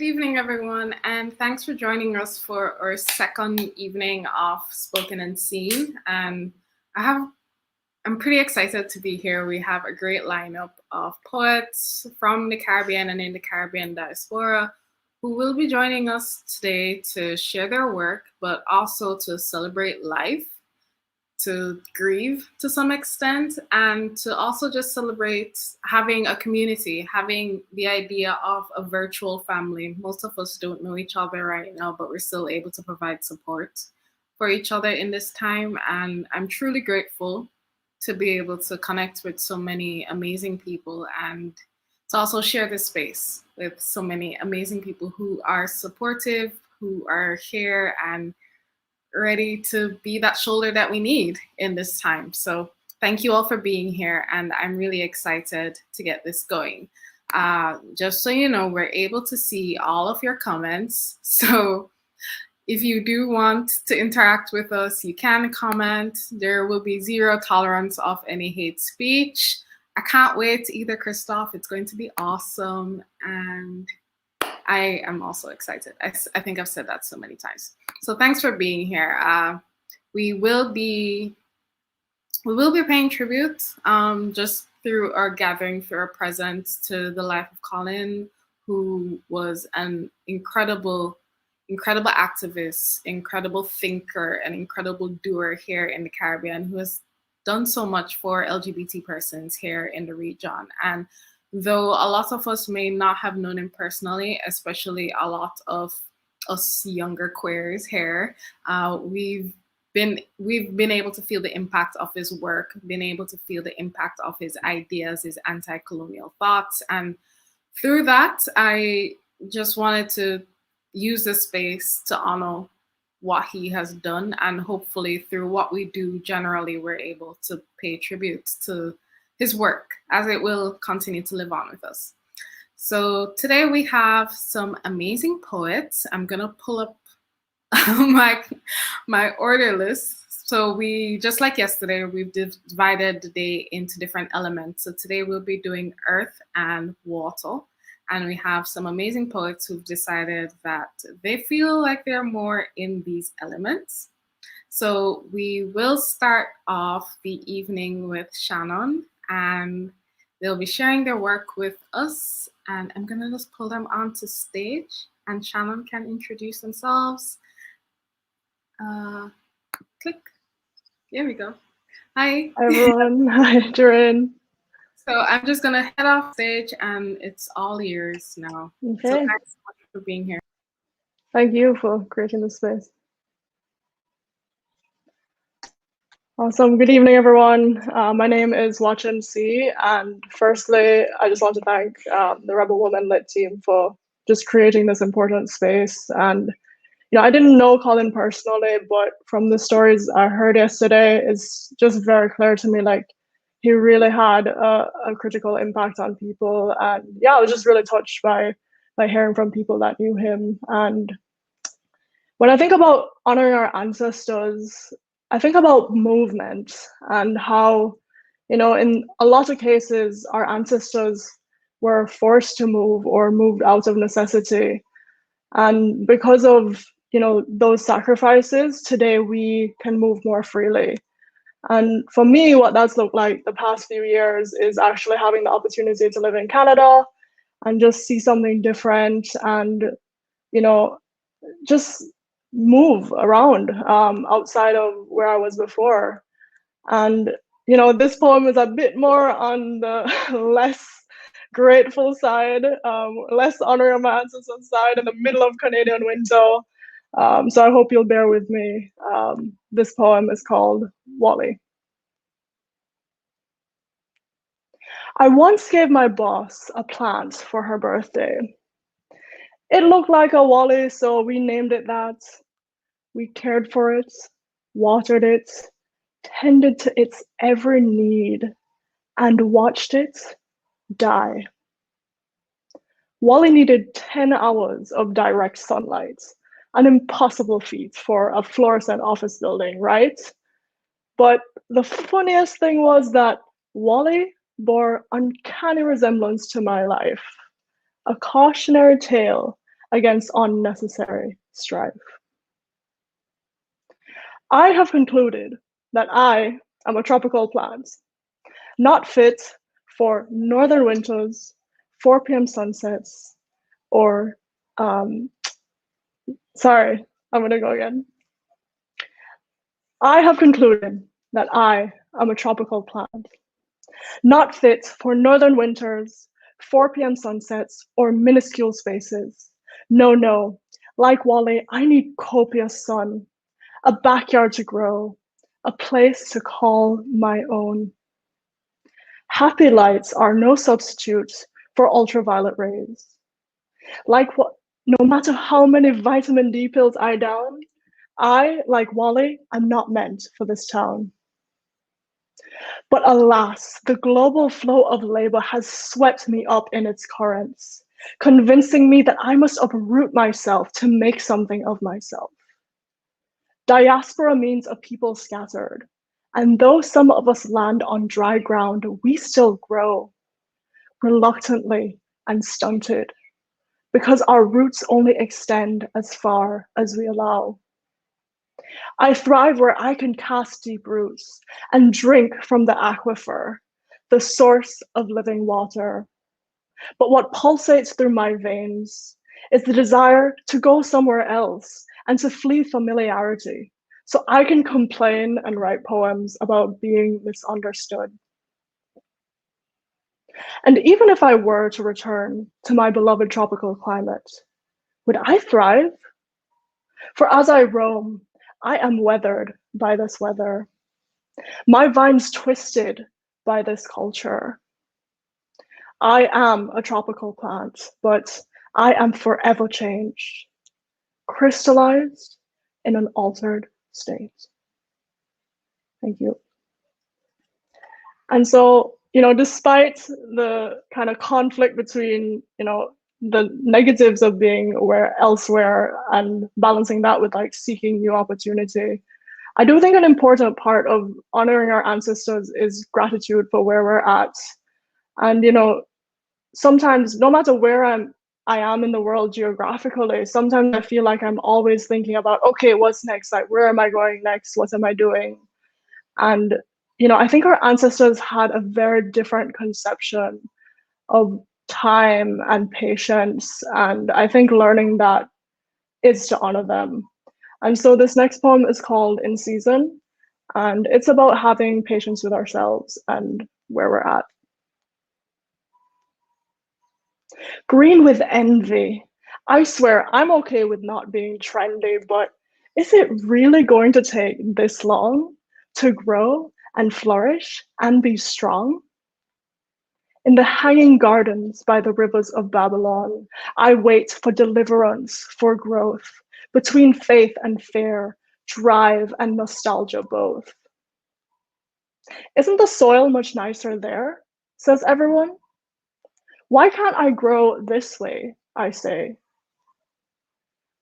evening, everyone, and thanks for joining us for our second evening of Spoken and Seen. And I'm pretty excited to be here. We have a great lineup of poets from the Caribbean and in the Caribbean diaspora who will be joining us today to share their work, but also to celebrate life, to grieve to some extent, and to also just celebrate having a community, having the idea of a virtual family. Most of us don't know each other right now, but we're still able to provide support for each other in this time. And I'm truly grateful to be able to connect with so many amazing people and to also share this space with so many amazing people who are supportive, who are here and ready to be that shoulder that we need in this time. So thank you all for being here, and I'm really excited to get this going. Just so you know, we're able to see all of your comments. So if you do want to interact with us, you can comment. There will be zero tolerance of any hate speech. I can't wait either, Christoph. It's going to be awesome. And I am also excited. I think I've said that so many times. So thanks for being here. We will be paying tribute just through our gathering, through our presence to the life of Colin, who was an incredible activist, incredible thinker, and incredible doer here in the Caribbean, who has done so much for LGBT persons here in the region. And though a lot of us may not have known him personally, especially a lot of us younger queers here, we've been able to feel the impact of his work, been able to feel the impact of his ideas, his anti-colonial thoughts. And through that, I just wanted to use this space to honor what he has done, and hopefully through what we do generally, we're able to pay tribute to his work as it will continue to live on with us. So today we have some amazing poets. I'm gonna pull up my order list. So we, just like yesterday, we've divided the day into different elements. So today we'll be doing earth and water. And we have some amazing poets who've decided that they feel like they're more in these elements. So we will start off the evening with Shanon, and they'll be sharing their work with us. And I'm gonna just pull them onto stage, and Shanon can introduce themselves. Click. There we go. Hi. Hi everyone. Hi, Duran. So I'm just gonna head off stage, and it's all yours now. Okay. So thanks so much for being here. Thank you for creating this space. Awesome. Good evening, everyone. My name is Watch MC, and firstly, I just want to thank the Rebel Woman Lit team for just creating this important space. And I didn't know Colin personally, but from the stories I heard yesterday, it's just very clear to me, like, he really had a critical impact on people. And yeah, I was just really touched by hearing from people that knew him. And when I think about honoring our ancestors, I think about movement and how, in a lot of cases, our ancestors were forced to move or moved out of necessity. And because of, those sacrifices, today we can move more freely. And for me, what that's looked like the past few years is actually having the opportunity to live in Canada and just see something different and, just move around outside of where I was before. And, this poem is a bit more on the less grateful side, less honoring my ancestors side in the middle of Canadian winter. So I hope you'll bear with me. This poem is called Wally. I once gave my boss a plant for her birthday. It looked like a Wally, so we named it that. We cared for it, watered it, tended to its every need, and watched it die. Wally needed 10 hours of direct sunlight, an impossible feat for a fluorescent office building, right? But the funniest thing was that Wally bore uncanny resemblance to my life. A cautionary tale against unnecessary strife. I have concluded that I am a tropical plant, not fit for northern winters, 4 p.m. sunsets, or, sorry, I'm gonna go again. I have concluded that I am a tropical plant, not fit for northern winters, 4 p.m. sunsets, or minuscule spaces. No, no, like Wally, I need copious sun, a backyard to grow, a place to call my own. Happy lights are no substitute for ultraviolet rays. Like what, no matter how many vitamin D pills I down, I, like Wally, am not meant for this town. But alas, the global flow of labor has swept me up in its currents, convincing me that I must uproot myself to make something of myself. Diaspora means a people scattered, and though some of us land on dry ground, we still grow, reluctantly and stunted, because our roots only extend as far as we allow. I thrive where I can cast deep roots and drink from the aquifer, the source of living water. But what pulsates through my veins is the desire to go somewhere else and to flee familiarity, so I can complain and write poems about being misunderstood. And even if I were to return to my beloved tropical climate, would I thrive? For as I roam, I am weathered by this weather. My vines twisted by this culture. I am a tropical plant, but I am forever changed, crystallized in an altered state. Thank you. And so, despite the kind of conflict between, the negatives of being elsewhere and balancing that with like seeking new opportunity, I do think an important part of honoring our ancestors is gratitude for where we're at. And, sometimes no matter where I am in the world geographically, sometimes I feel like I'm always thinking about, okay, what's next? Like, where am I going next? What am I doing? And, I think our ancestors had a very different conception of time and patience. And I think learning that is to honor them. And so this next poem is called In Season, and it's about having patience with ourselves and where we're at. Green with envy. I swear I'm okay with not being trendy, but is it really going to take this long to grow and flourish and be strong? In the hanging gardens by the rivers of Babylon, I wait for deliverance, for growth, between faith and fear, drive and nostalgia both. Isn't the soil much nicer there? Says everyone. Why can't I grow this way? I say.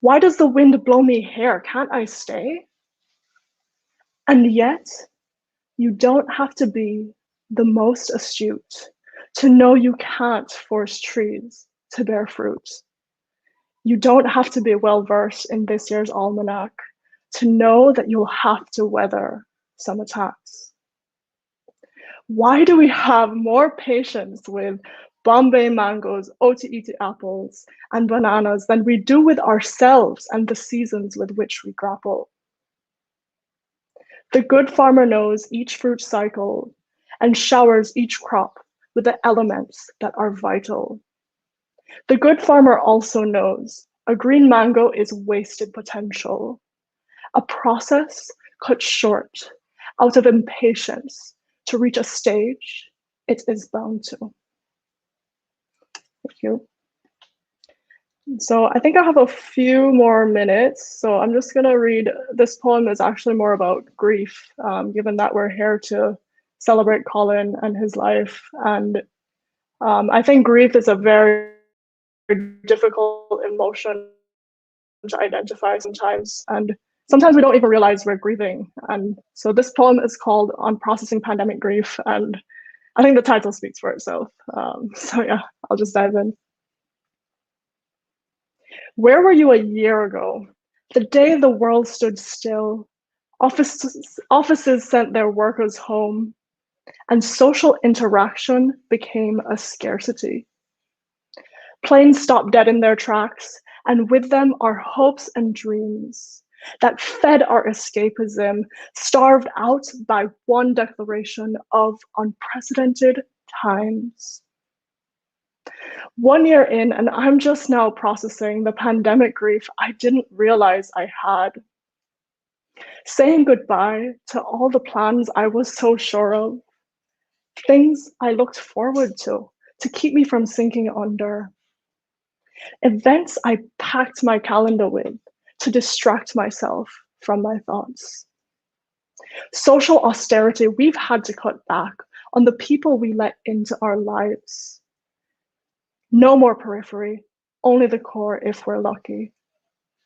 Why does the wind blow me hair? Can't I stay? And yet, you don't have to be the most astute to know you can't force trees to bear fruit. You don't have to be well-versed in this year's almanac to know that you'll have to weather some attacks. Why do we have more patience with Bombay mangoes, Oti apples, and bananas than we do with ourselves and the seasons with which we grapple? The good farmer knows each fruit cycle and showers each crop with the elements that are vital. The good farmer also knows a green mango is wasted potential, a process cut short out of impatience to reach a stage it is bound to. Thank you. So I think I have a few more minutes, so I'm just gonna read, this poem is actually more about grief, given that we're here to celebrate Colin and his life. And I think grief is a very difficult emotion to identify sometimes, and sometimes we don't even realize we're grieving. And so this poem is called On Processing Pandemic Grief, and I think the title speaks for itself. So yeah, I'll just dive in. Where were you a year ago? The day the world stood still, offices sent their workers home, and social interaction became a scarcity. Planes stopped dead in their tracks, and with them our hopes and dreams that fed our escapism, starved out by one declaration of unprecedented times. 1 year in, and I'm just now processing the pandemic grief I didn't realize I had. Saying goodbye to all the plans I was so sure of, things I looked forward to keep me from sinking under. Events I packed my calendar with to distract myself from my thoughts. Social austerity we've had to cut back on the people we let into our lives. No more periphery, only the core if we're lucky.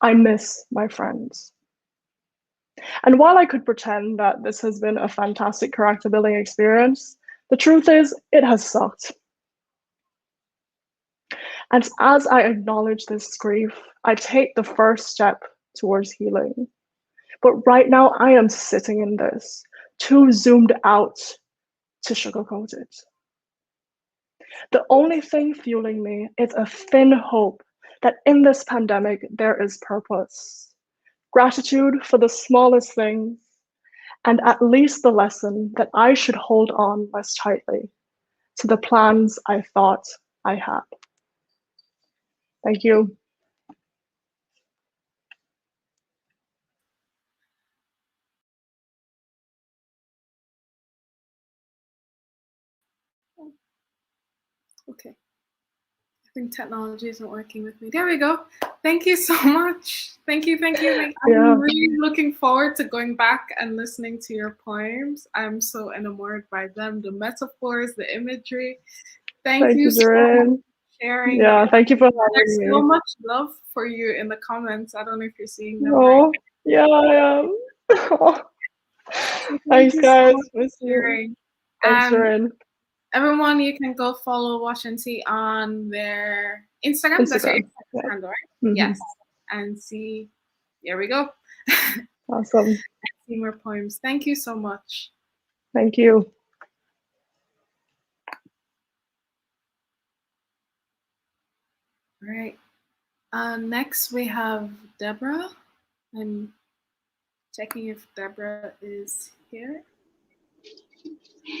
I miss my friends. And while I could pretend that this has been a fantastic character building experience, the truth is it has sucked. And as I acknowledge this grief, I take the first step towards healing. But right now I am sitting in this, too zoomed out to sugarcoat it. The only thing fueling me is a thin hope that in this pandemic there is purpose, gratitude for the smallest things, and at least the lesson that I should hold on less tightly to the plans I thought I had. Thank you. Okay. I think technology isn't working with me. There we go. Thank you so much. Thank you. Yeah. I'm really looking forward to going back and listening to your poems. I'm so enamored by them, the metaphors, the imagery. Thank you so much for sharing. Yeah, thank you for having There's me. so much love for you in the comments. I don't know if you're seeing them. Oh, yeah, I am. Thanks, guys. Miss you. Thanks, Sharon. Everyone, you can go follow Watch and See on their Instagram. That's your Instagram handle, right? Mm-hmm. Yes. And see, there we go. Awesome. See more poems. Thank you so much. Thank you. All right. Next, we have Deborah. I'm checking if Deborah is here.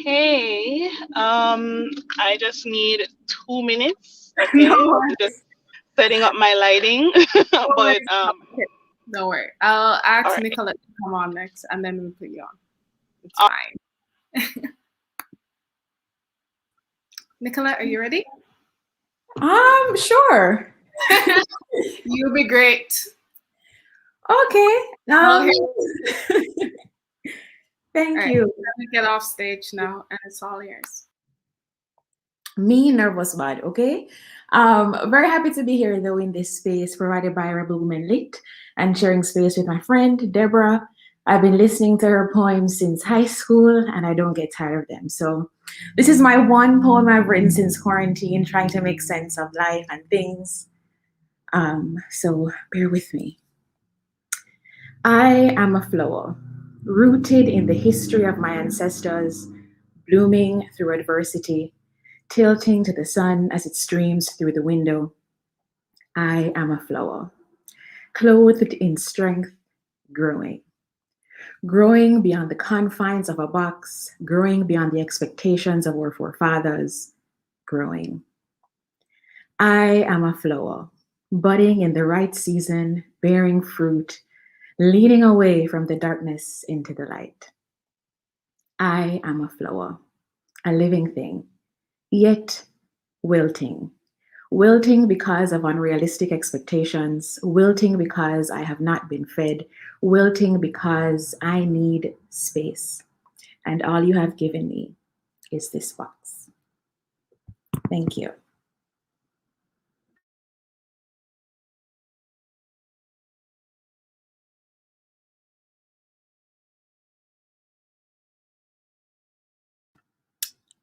Hey, I just need 2 minutes. Okay, no, I'm just setting up my lighting. But don't worry. I'll ask Nicolette to come on next, and then we'll put you on. It's fine. Nicolette, are you ready? Sure. You'll be great. Okay. Thank you. Let me get off stage now, and it's all yours. Me nervous bad, okay? Very happy to be here though in this space provided by Rebel Women Lit and sharing space with my friend Deborah. I've been listening to her poems since high school and I don't get tired of them. So this is my one poem I've written since quarantine, trying to make sense of life and things. So bear with me. I am a flower, rooted in the history of my ancestors, blooming through adversity, tilting to the sun as it streams through the window. I am a flower, clothed in strength, growing. Growing beyond the confines of a box, growing beyond the expectations of our forefathers, growing. I am a flower, budding in the right season, bearing fruit, leading away from the darkness into the light. I am a flower, a living thing, yet wilting. Wilting because of unrealistic expectations, wilting because I have not been fed, wilting because I need space. And all you have given me is this box. Thank you.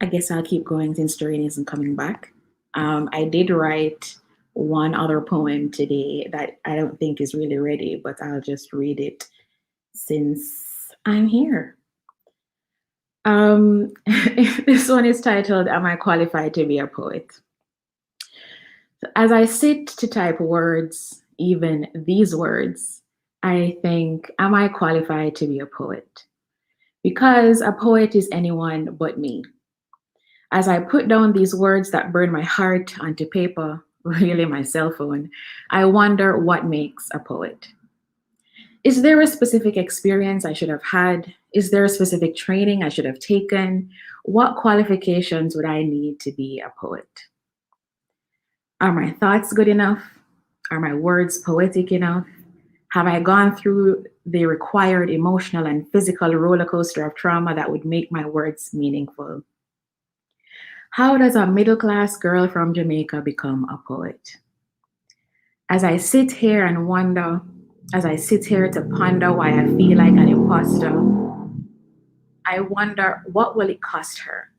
I guess I'll keep going since Doreen isn't coming back. I did write one other poem today that I don't think is really ready, but I'll just read it since I'm here. This one is titled, Am I Qualified to be a Poet? So as I sit to type words, even these words, I think, am I qualified to be a poet? Because a poet is anyone but me. As I put down these words that burn my heart onto paper, really my cell phone, I wonder what makes a poet. Is there a specific experience I should have had? Is there a specific training I should have taken? What qualifications would I need to be a poet? Are my thoughts good enough? Are my words poetic enough? Have I gone through the required emotional and physical roller coaster of trauma that would make my words meaningful? How does a middle class girl from Jamaica become a poet? As I sit here and wonder, as I sit here to ponder why I feel like an imposter, I wonder what will it cost her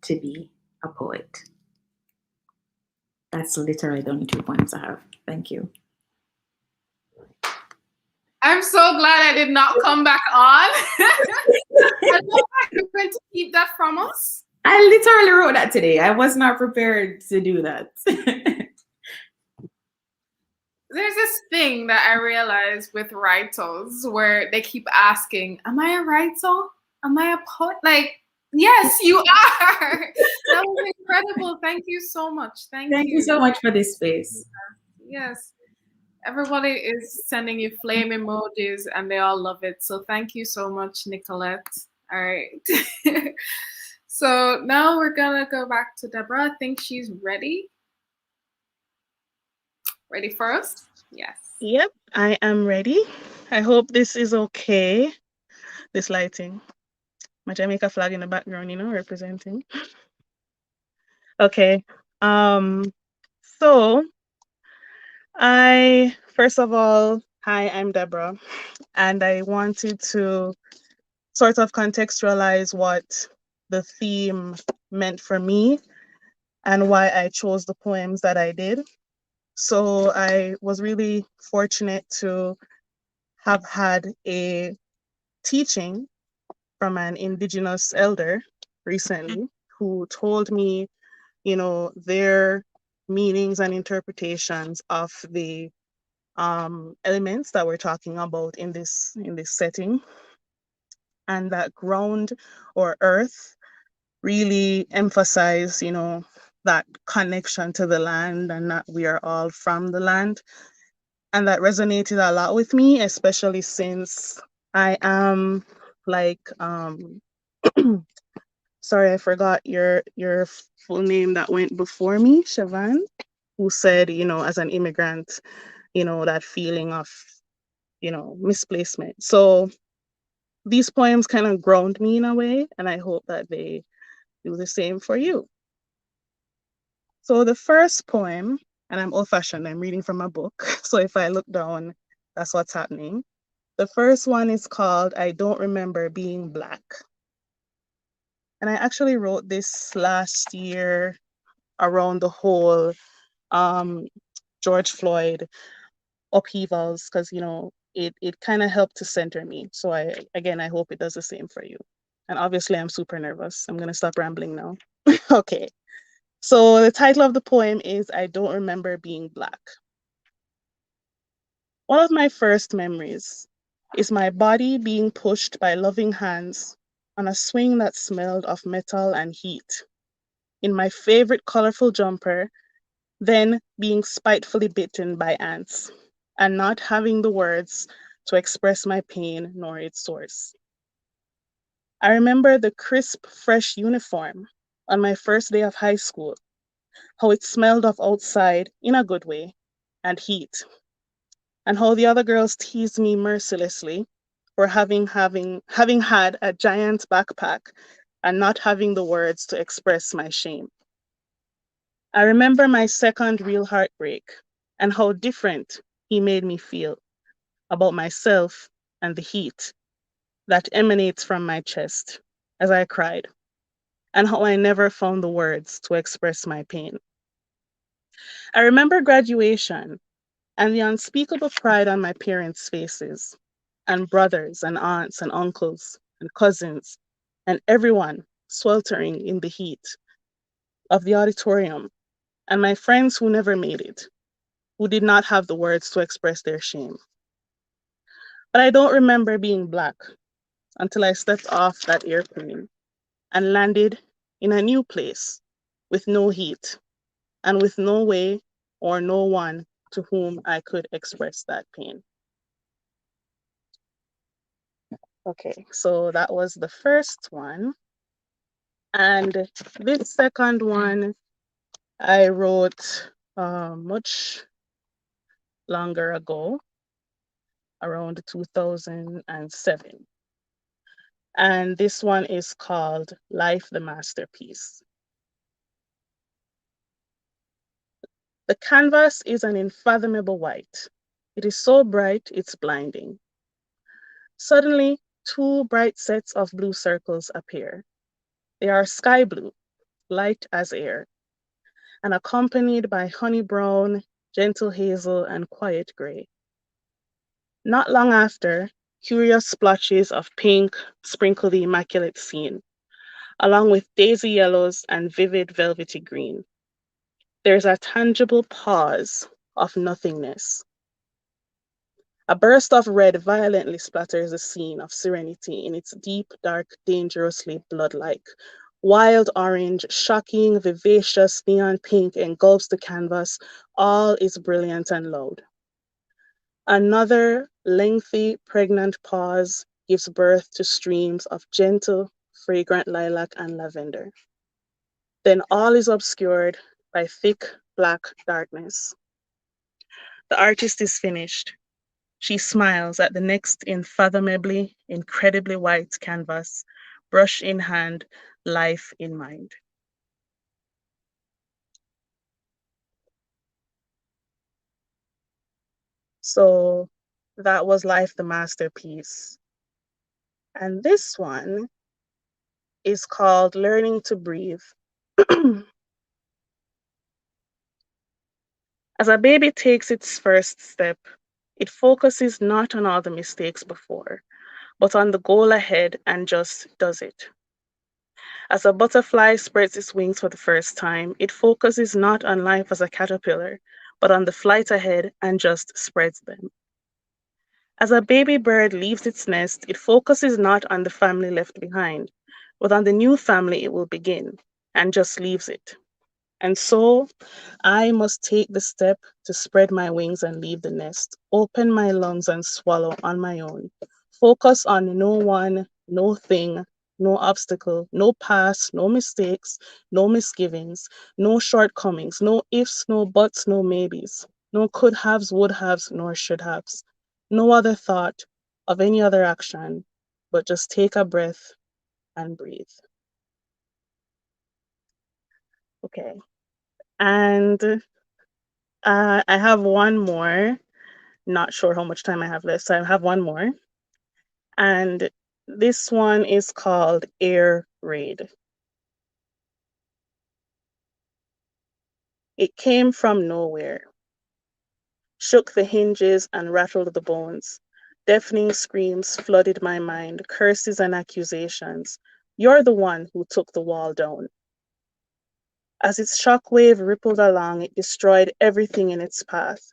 to be a poet? That's literally the only 2 points I have. Thank you. I'm so glad I did not come back on. I thought you were going to keep that from us. I literally wrote that today. I was not prepared to do that. There's this thing that I realized with writers where they keep asking, am I a writer? Am I a poet? Like, yes, you are. That was incredible. Thank you so much. Thank you so much for this space. Yes. Everybody is sending you flame emojis and they all love it. So thank you so much, Nicolette. All right. So now we're going to go back to Deborah. I think she's ready. Ready for us? Yes. Yep, I am ready. I hope this is okay. This lighting. My Jamaica flag in the background, representing. Okay. So first of all, hi, I'm Deborah, and I wanted to sort of contextualize what the theme meant for me and why I chose the poems that I did. So I was really fortunate to have had a teaching from an Indigenous elder recently who told me, their meanings and interpretations of the elements that we're talking about in this setting, and that ground or earth really emphasize, that connection to the land and that we are all from the land. And that resonated a lot with me, especially since I am like, sorry, I forgot your full name that went before me, Siobhan, who said, as an immigrant, that feeling of, misplacement. So these poems kind of ground me in a way, and I hope that they do the same for you. So the first poem, and I'm old-fashioned, I'm reading from a book, so if I look down, that's what's happening. The first one is called I Don't Remember Being Black. And I actually wrote this last year around the whole George Floyd upheavals, because, it kind of helped to center me. So I hope it does the same for you. And obviously I'm super nervous. I'm gonna stop rambling now. Okay. So the title of the poem is I Don't Remember Being Black. One of my first memories is my body being pushed by loving hands on a swing that smelled of metal and heat, in my favorite colorful jumper, then being spitefully bitten by ants, and not having the words to express my pain nor its source. I remember the crisp, fresh uniform on my first day of high school, how it smelled of outside in a good way, and heat, and how the other girls teased me mercilessly for having had a giant backpack and not having the words to express my shame. I remember my second real heartbreak and how different he made me feel about myself and the heat that emanates from my chest as I cried, and how I never found the words to express my pain. I remember graduation and the unspeakable pride on my parents' faces, and brothers and aunts and uncles and cousins, and everyone sweltering in the heat of the auditorium, and my friends who never made it, who did not have the words to express their shame. But I don't remember being Black until I stepped off that airplane and landed in a new place with no heat and with no way or no one to whom I could express that pain. Okay, so that was the first one. And this second one I wrote much longer ago, around 2007. And this one is called Life the Masterpiece. The canvas is an unfathomable white. It is so bright, it's blinding. Suddenly, two bright sets of blue circles appear. They are sky blue, light as air, and accompanied by honey brown, gentle hazel, and quiet gray. Not long after, curious splotches of pink sprinkle the immaculate scene, along with daisy yellows and vivid velvety green. There's a tangible pause of nothingness. A burst of red violently splatters the scene of serenity in its deep, dark, dangerously blood-like. Wild orange, shocking, vivacious neon pink engulfs the canvas. All is brilliant and loud. Another lengthy, pregnant pause gives birth to streams of gentle, fragrant lilac and lavender. Then all is obscured by thick, black darkness. The artist is finished. She smiles at the next unfathomably, incredibly white canvas, brush in hand, life in mind. So that was Life the Masterpiece. And this one is called Learning to Breathe. As a baby takes its first step, it focuses not on all the mistakes before, but on the goal ahead and just does it. As a butterfly spreads its wings for the first time, it focuses not on life as a caterpillar, but on the flight ahead and just spreads them. As a baby bird leaves its nest, it focuses not on the family left behind, but on the new family it will begin, and just leaves it. And so I must take the step to spread my wings and leave the nest, open my lungs and swallow on my own. Focus on no one, no thing, no obstacle, no past, no mistakes, no misgivings, no shortcomings, no ifs, no buts, no maybes, no could haves, would haves, nor should haves, no other thought of any other action, but just take a breath and breathe. Okay. And I have one more. Not sure how much time I have left, so I have one more. And this one is called Air Raid. It came from nowhere, shook the hinges and rattled the bones. Deafening screams flooded my mind, curses and accusations. You're the one who took the wall down. As its shockwave rippled along, it destroyed everything in its path.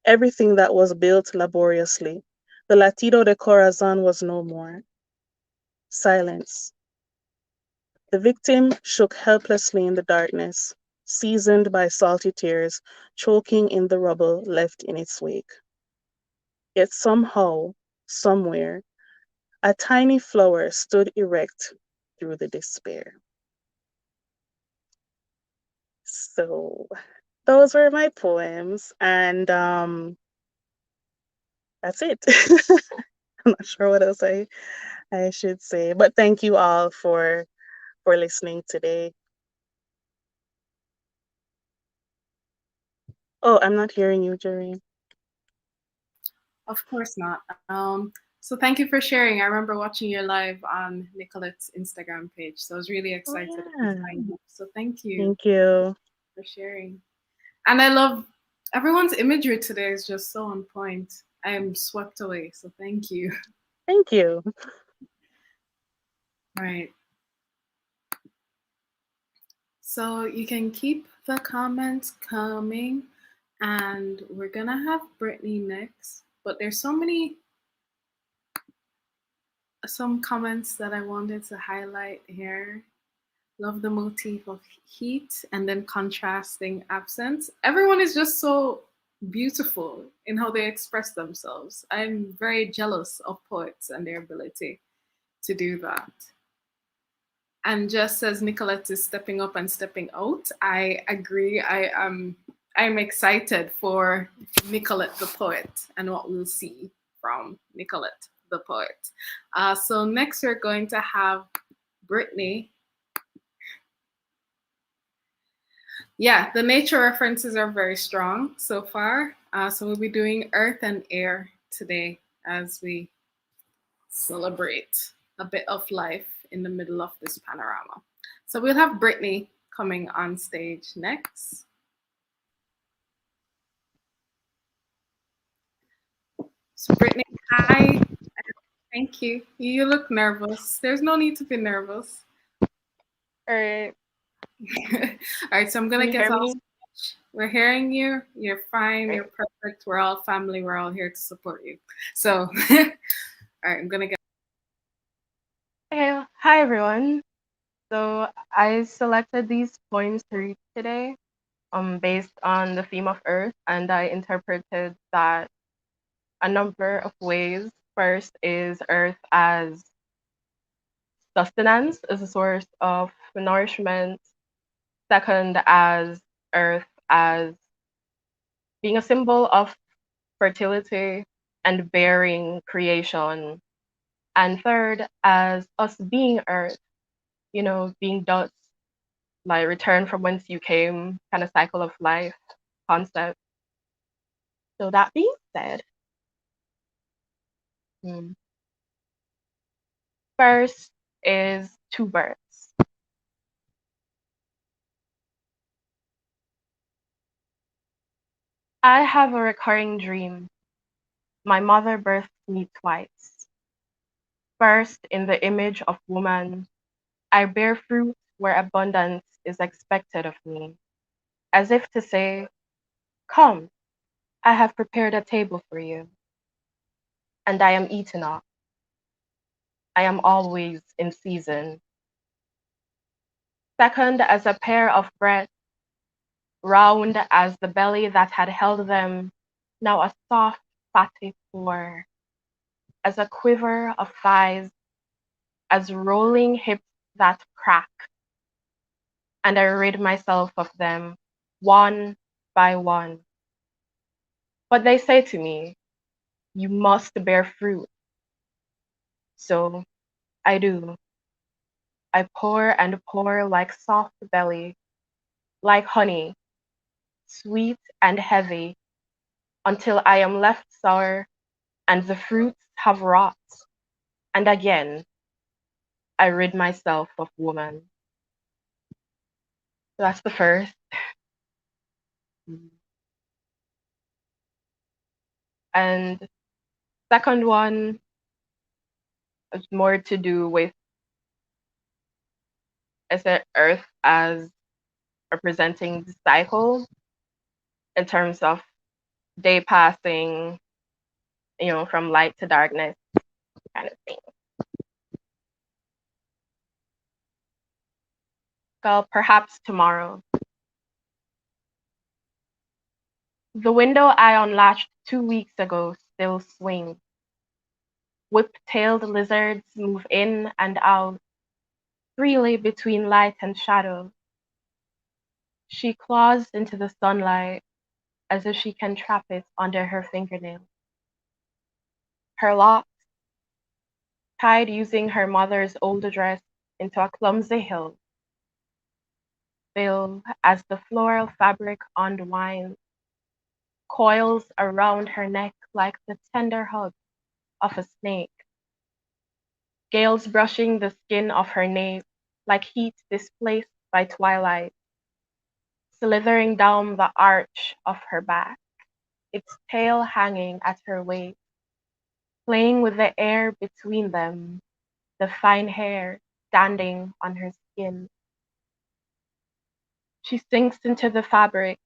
Everything that was built laboriously. The Latido de Corazon was no more. Silence. The victim shook helplessly in the darkness, seasoned by salty tears, choking in the rubble left in its wake. Yet somehow, somewhere, a tiny flower stood erect through the despair. So those were my poems, and that's it. I'm not sure what else I should say, but thank you all for listening today. Oh, I'm not hearing you, Jerry. Of course not. So thank you for sharing. I remember watching you live on Nicolette's Instagram page, so I was really excited. Yeah. So thank you. Thank you for sharing. And I love everyone's imagery today is just so on point. I am swept away, so thank you. Thank you. All right. So you can keep the comments coming, and we're gonna have Britney next. But there's some comments that I wanted to highlight here. Love the motif of heat and then contrasting absence. Everyone is just so beautiful in how they express themselves. I'm very jealous of poets and their ability to do that. And just as Nicolette is stepping up and stepping out, I agree. I'm excited for Nicolette the poet and what we'll see from Nicolette the poet. So next we're going to have Britney. Yeah, the nature references are very strong so far. So we'll be doing earth and air today as we celebrate a bit of life in the middle of this panorama. So we'll have Britney coming on stage next. So Britney, hi. Thank you. You look nervous. There's no need to be nervous. All right. All right, so I'm gonna get off. Me? We're hearing you. You're fine. You're perfect. We're all family. We're all here to support you. So, all right, I'm gonna get. Okay. Hi, everyone. So I selected these poems to read today, based on the theme of Earth, and I interpreted that a number of ways. First is Earth as sustenance, as a source of nourishment. Second, as Earth as being a symbol of fertility and bearing creation. And third, as us being Earth, being dust, like return from whence you came, kind of cycle of life concept. So that being said, first is two birds. I have a recurring dream. My mother birthed me twice. First, in the image of woman, I bear fruit where abundance is expected of me, as if to say, come, I have prepared a table for you, and I am eaten up. I am always in season. Second, as a pair of breasts, round as the belly that had held them, now a soft, fatty floor, as a quiver of thighs, as rolling hips that crack, and I rid myself of them, one by one. But they say to me, you must bear fruit. So I do. I pour and pour like soft belly, like honey, sweet and heavy, until I am left sour and the fruits have rot. And again, I rid myself of woman. So that's the first. And second one is more to do with, I said, Earth as representing the cycle in terms of day passing, from light to darkness kind of thing. Well, perhaps tomorrow. The window I unlatched 2 weeks ago still swings. Whip-tailed lizards move in and out, freely between light and shadow. She claws into the sunlight as if she can trap it under her fingernails. Her locks, tied using her mother's old dress into a clumsy hill, fill as the floral fabric unwinds, coils around her neck like the tender hug of a snake. Gales brushing the skin of her nape like heat displaced by twilight. slithering down the arch of her back, its tail hanging at her waist, playing with the air between them, the fine hair standing on her skin. She sinks into the fabric,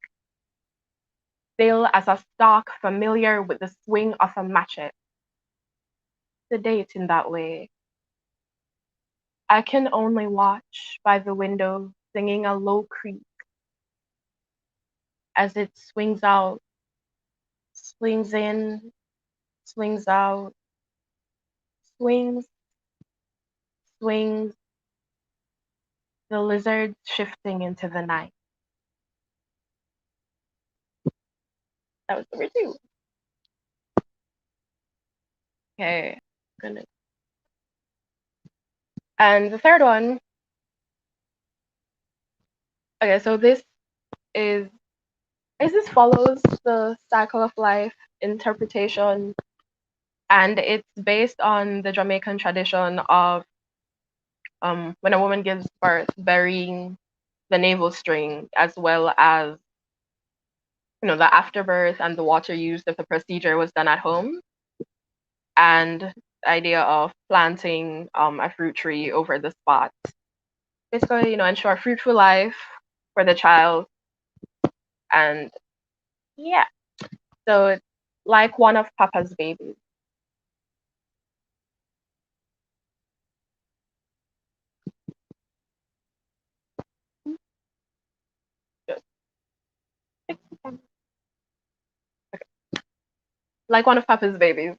still as a stalk familiar with the swing of a matchet, sedate in that way. I can only watch by the window, singing a low creak as it swings out, swings in, swings out, swings, swings, the lizard shifting into the night. That was number two. Okay, goodness. And the third one, okay, so this follows the cycle of life interpretation, and it's based on the Jamaican tradition of when a woman gives birth, burying the navel string, as well as the afterbirth and the water used if the procedure was done at home, and the idea of planting a fruit tree over the spot. Basically, ensure fruitful life for the child, and yeah. So it's like one of Papa's babies. Like one of Papa's babies.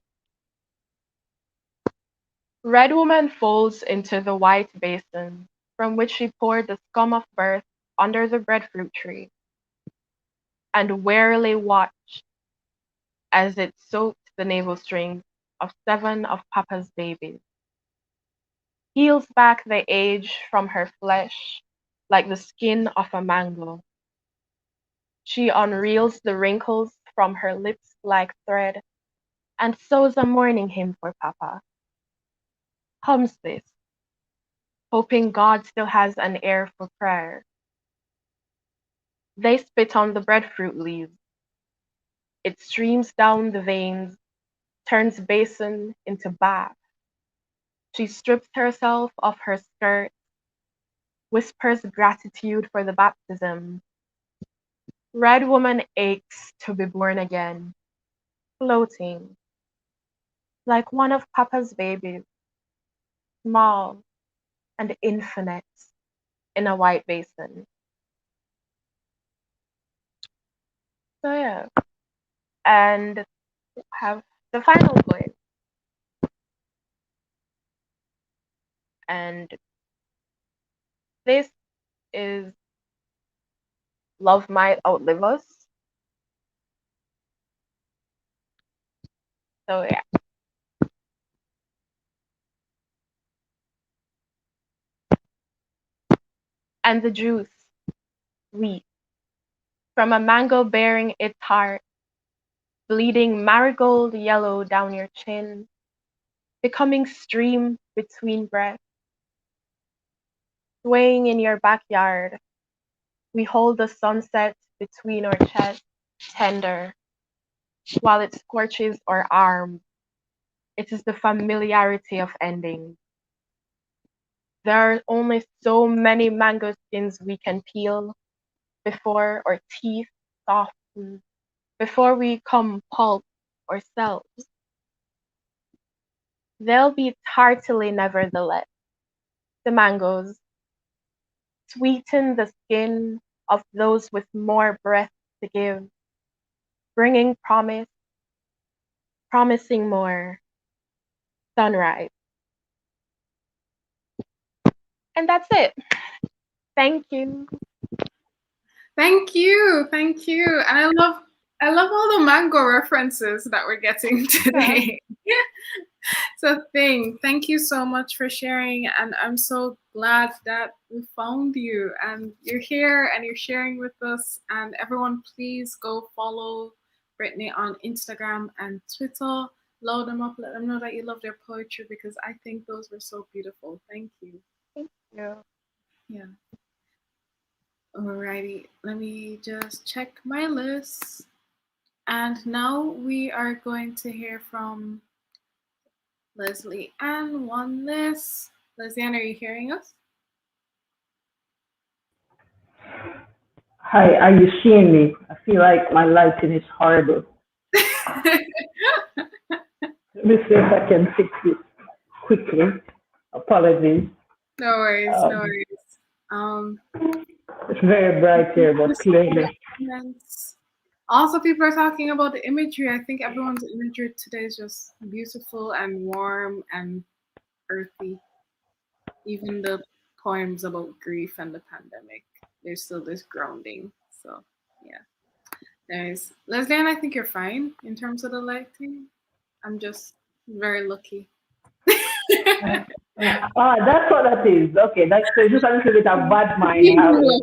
Red Woman folds into the white basin, from which she poured the scum of birth under the breadfruit tree, and warily watched as it soaked the navel strings of 7 of Papa's babies, peels back the age from her flesh like the skin of a mango. She unreels the wrinkles from her lips like thread, and sews a mourning hymn for Papa. Hums this, hoping God still has an ear for prayer. They spit on the breadfruit leaves. It streams down the veins, turns basin into bath. She strips herself of her skirt, whispers gratitude for the baptism. Red Woman aches to be born again, floating, like one of Papa's babies, small and infinite in a white basin. So yeah, and have the final point. And this is Love Might Outlive Us. So yeah. And the juice, sweet, from a mango bearing its heart, bleeding marigold yellow down your chin, becoming stream between breaths. Swaying in your backyard, we hold the sunset between our chests, tender, while it scorches our arms. It is the familiarity of ending. There are only so many mango skins we can peel before our teeth soften, before we come pulp ourselves. They'll be tartly nevertheless. The mangoes sweeten the skin of those with more breath to give, bringing promise, promising more. Sunrise. And that's it. Thank you. Thank you. Thank you. And I love all the mango references that we're getting today. Yeah. So thank you so much for sharing, and I'm so glad that we found you and you're here and you're sharing with us. And everyone, please go follow Britney on Instagram and Twitter. Load them up, let them know that you love their poetry, because I think those were so beautiful. Thank you. Thank you. Yeah. Alrighty, let me just check my list. And now we are going to hear from Lesley-Ann, one list. Lesley-Ann, are you hearing us? Hi, are you seeing me? I feel like my lighting is horrible. Let me see if I can fix it quickly. Apologies. No worries, no Um, worries. Um, it's very bright here, but clearly. Also, people are talking about the imagery. I think everyone's imagery today is just beautiful and warm and earthy. Even the poems about grief and the pandemic, there's still this grounding. So, yeah. There's Lesley-Ann, I think you're fine in terms of the lighting. I'm just very lucky. That's what that is. Okay, that's just a little bit of bad mind. All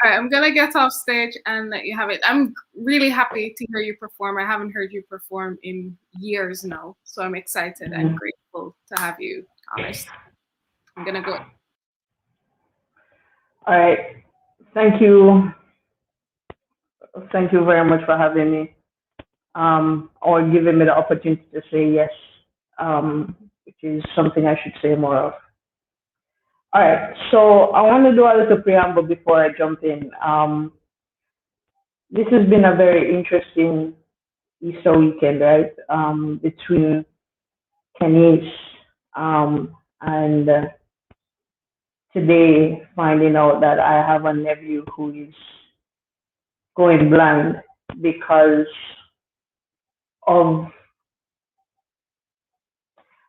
right, I'm gonna get off stage and let you have it. I'm really happy to hear you perform. I haven't heard you perform in years now, so I'm excited and grateful to have you, honest. I'm gonna go. All right. Thank you. Thank you very much for having me, or giving me the opportunity to say yes, which is something I should say more of. All right. So I want to do a little preamble before I jump in. This has been a very interesting Easter weekend, right? Between Kenny's and today finding out that I have a nephew who is going blind because of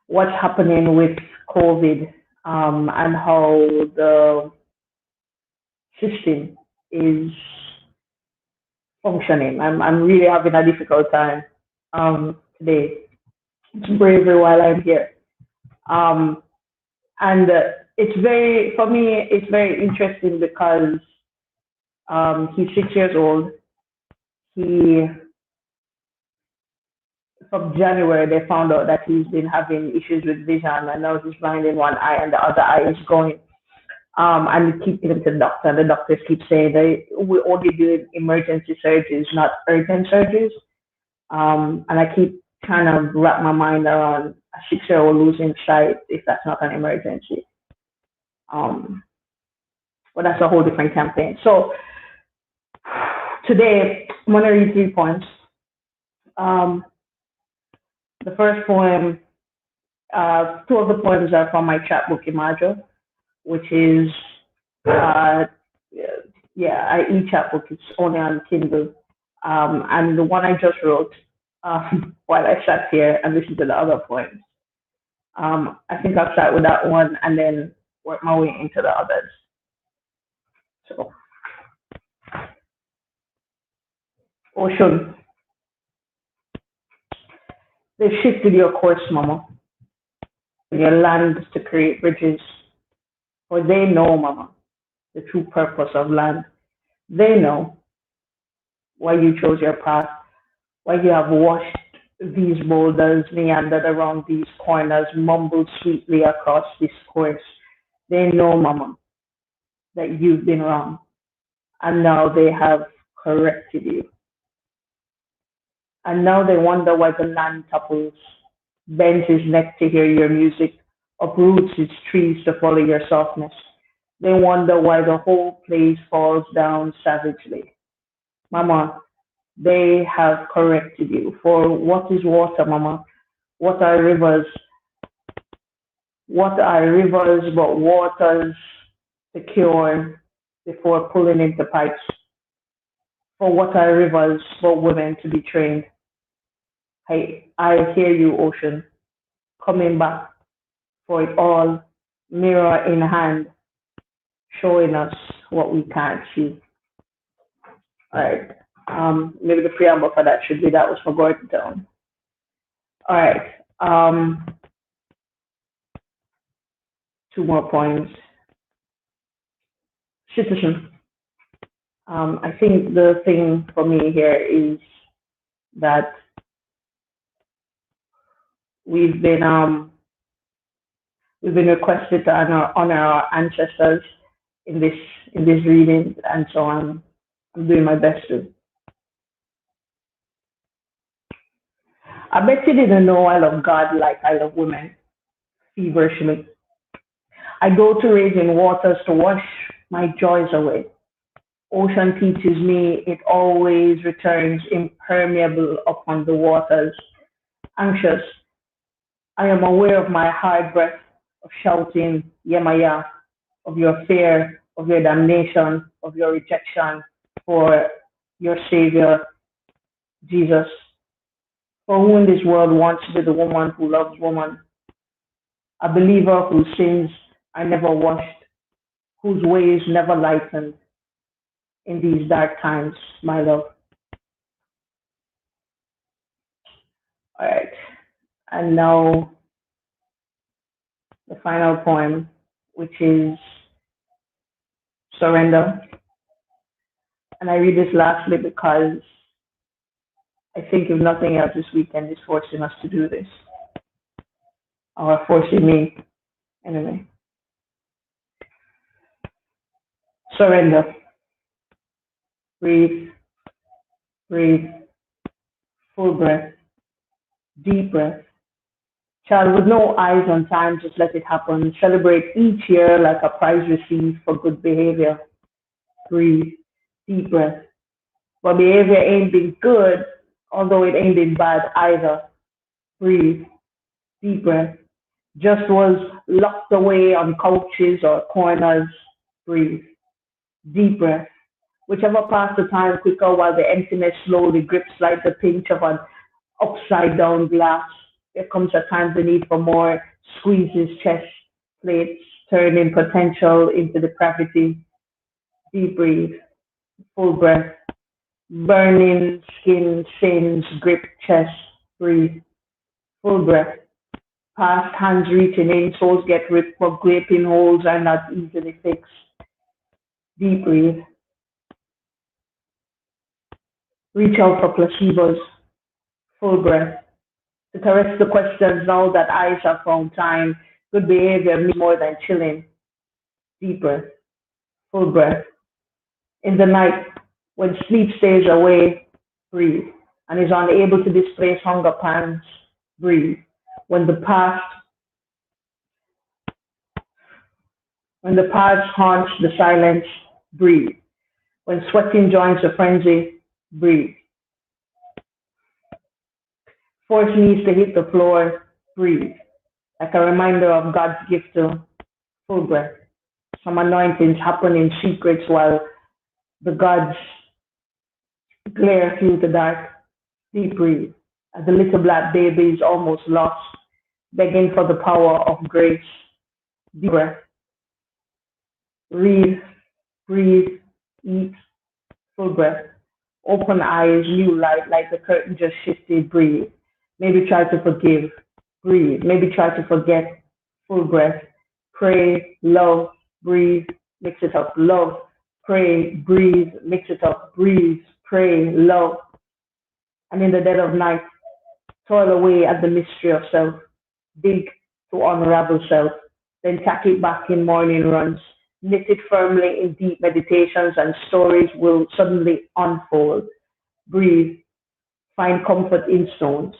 what's happening with COVID, and how the system is functioning. I'm really having a difficult time today. It's bravery while I'm here. Um, and it's very, for me, it's very interesting because he's 6 years old. He, from January, they found out that he's been having issues with vision, and now he's blind in one eye and the other eye is going. And we keep getting to the doctor, and the doctors keep saying that we're only doing emergency surgeries, not urgent surgeries. And I keep trying to wrap my mind around a 6 year old losing sight if that's not an emergency. But that's a whole different campaign. So today, I'm going to read 3 poems. The first poem, 2 of the poems are from my chapbook, Imajo, which is, yeah, I e-chapbook. It's only on Kindle. And the one I just wrote while I sat here and listened to the other poems. I think I'll start with that one and then work my way into the others. So, Ocean, they shifted your course, Mama, your land to create bridges, for they know, Mama, the true purpose of land. They know why you chose your path, why you have washed these boulders, meandered around these corners, mumbled sweetly across this course. They know, Mama, that you've been wrong, and now they have corrected you. And now they wonder why the land topples, bends his neck to hear your music, uproots its trees to follow your softness. They wonder why the whole place falls down savagely. Mama, they have corrected you. For what is water, Mama? What are rivers? What are rivers but waters to cure before pulling into pipes? For what are rivers but women to be trained? I hear you, ocean, coming back for it all, mirror in hand, showing us what we can't see. All right. Maybe the preamble for that should be that was for Gordon Town. All right. 2 more points. Citizen. I think the thing for me here is that we've been requested to honor our ancestors in this in these readings, and so I'm doing my best to. I bet you didn't know I love God like I love women, feverishly. I go to raging waters to wash my joys away. Ocean teaches me it always returns impermeable upon the waters. Anxious, I am aware of my hard breath of shouting, Yemaya, of your fear, of your damnation, of your rejection for your Savior, Jesus, for whom this world wants to be the woman who loves woman, a believer whose sins are never washed, whose ways never lightened in these dark times, my love. All right. And now the final poem, which is Surrender. And I read this lastly because I think if nothing else, this weekend is forcing us to do this, or forcing me, anyway. Surrender. Breathe, breathe, full breath, deep breath. Child, with no eyes on time, just let it happen. Celebrate each year like a prize received for good behavior. Breathe, deep breath. But behavior ain't been good, although it ain't been bad either. Breathe, deep breath. Just was locked away on couches or corners. Breathe, deep breath. Whichever passed the time quicker while the emptiness slowly grips like the pinch of an upside down glass. There comes a time the need for more, squeezes chest plates, turning potential into depravity. Deep breathe, full breath. Burning skin, sins, grip chest, breathe, full breath. Past hands reaching in, souls get ripped, but gaping holes are not easily fixed. Deep breathe. Reach out for placebos, full breath. To caress the questions now that eyes have found time. Good behavior means more than chilling. Deep breath, full breath. In the night, when sleep stays away, breathe. And is unable to displace hunger pangs, breathe. When the past haunts the silence, breathe. When sweating joins the frenzy, breathe. Force knees to hit the floor, breathe. Like a reminder of God's gift to full breath. Some anointings happen in secrets while the gods glare through the dark. Deep breathe. As the little black baby is almost lost, begging for the power of grace. Deep breath. Breathe, breathe, eat, full breath. Open eyes, new light, like the curtain just shifted, breathe. Maybe try to forgive, breathe. Maybe try to forget, full breath. Pray, love, breathe, mix it up. Love, pray, breathe, mix it up. Breathe, pray, love. And in the dead of night, toil away at the mystery of self. Dig to unravel self. Then tack it back in morning runs. Knit it firmly in deep meditations, and stories will suddenly unfold. Breathe. Find comfort in stones.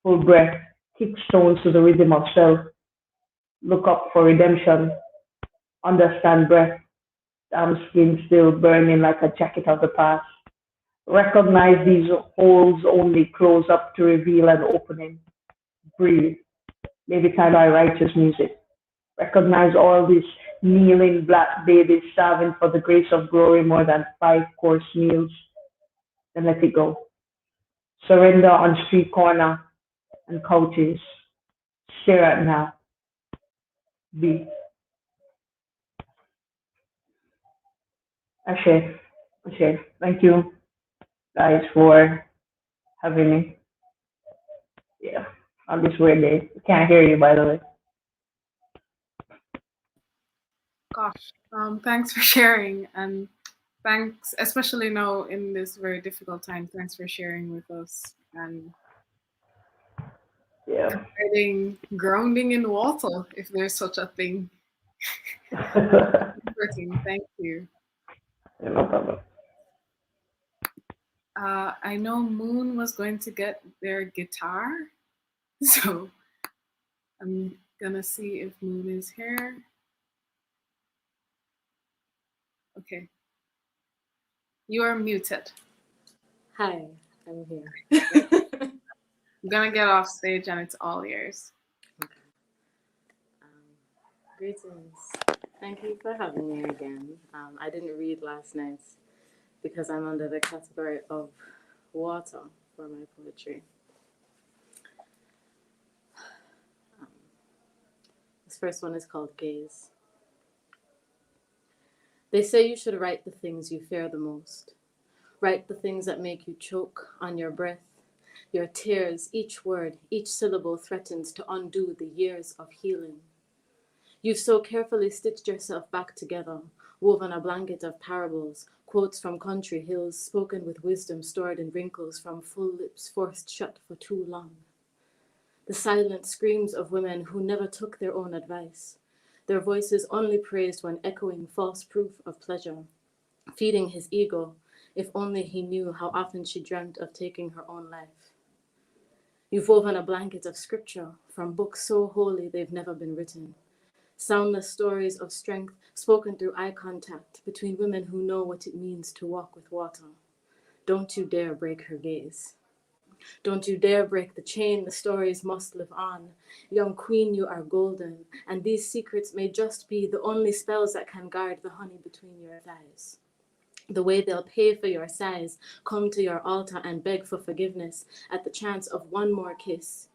Full breath. Kick stones to the rhythm of self. Look up for redemption. Understand breath. Damn skin still burning like a jacket of the past. Recognize these holes only close up to reveal an opening. Breathe. Maybe time by righteous music. Recognize all these kneeling black babies starving for the grace of glory more than 5-course meals. Then let it go. Surrender on street corner and couches. Stare at now. Be. Ashe. Ashe. Thank you guys for having me. Yeah. On this weird day. I can't hear you, by the way. Gosh, thanks for sharing, and thanks, especially now in this very difficult time. Thanks for sharing with us and Yeah. grounding in water, if there's such a thing. Thank you. Yeah, no problem. I know Moon was going to get their guitar, so I'm gonna see if Moon is here. Okay. You are muted. Hi, I'm here. I'm gonna get off stage and it's all yours. Okay. Greetings. Thank you for having me again. I didn't read last night because I'm under the category of water for my poetry. This first one is called Gaze. They say you should write the things you fear the most. Write the things that make you choke on your breath. Your tears, each word, each syllable threatens to undo the years of healing. You've so carefully stitched yourself back together, woven a blanket of parables, quotes from country hills, spoken with wisdom stored in wrinkles from full lips forced shut for too long. The silent screams of women who never took their own advice, their voices only praised when echoing false proof of pleasure, feeding his ego, if only he knew how often she dreamt of taking her own life. You've woven a blanket of scripture from books so holy they've never been written. Soundless stories of strength spoken through eye contact between women who know what it means to walk with water. Don't you dare break her gaze. Don't you dare break the chain, the stories must live on. Young queen, you are golden, and these secrets may just be the only spells that can guard the honey between your thighs. The way they'll pay for your sighs, come to your altar and beg for forgiveness at the chance of one more kiss.